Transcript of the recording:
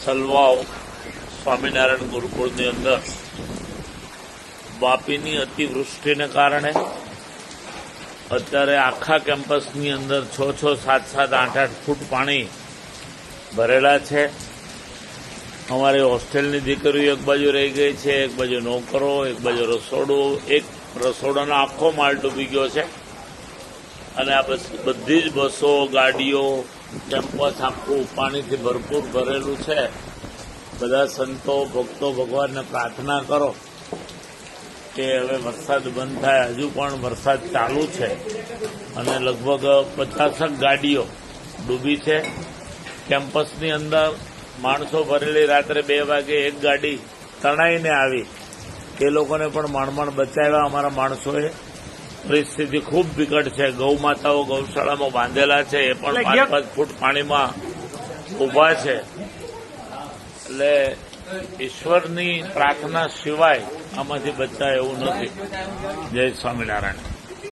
સલવાવ સ્વામિનારાયણ ગુરુકુળની અંદર વાપીની અતિવૃષ્ટિને કારણે અત્યારે આખા કેમ્પસની અંદર 6-6, 7-7, 8-8 ફૂટ પાણી ભરેલા છે. અમારી હોસ્ટેલની દીકરીઓ એક બાજુ રહી ગઈ છે, એક બાજુ નોકરો, એક બાજુ રસોડું. એક રસોડાનો આખો માળ ડૂબી ગયો છે અને આ બધી જ બસો, ગાડીઓ, કેમ્પસ આખું પાણીથી ભરપૂર ભરેલું છે. બધા સંતો, ભક્તો ભગવાનને પ્રાર્થના કરો કે હવે વરસાદ બંધ થાય. હજુ પણ વરસાદ ચાલુ છે અને લગભગ 50 ગાડીઓ ડૂબી છે. કેમ્પસની અંદર માણસો ભરેલી રાત્રે 2 વાગે એક ગાડી તણાઈને આવી. એ લોકોને પણ માંડ બચાવ્યા અમારા માણસોએ. પરિસ્થિતિ ખૂબ વિકટ છે. ગૌ માતાઓ ગૌશાળામાં બાંધેલા છે, એ પણ 5-5 ફૂટ પાણીમાં ઉભા છે. એટલે ઈશ્વરની પ્રાર્થના સિવાય આમાંથી બચાય એવું નથી. જય સ્વામિનારાયણ.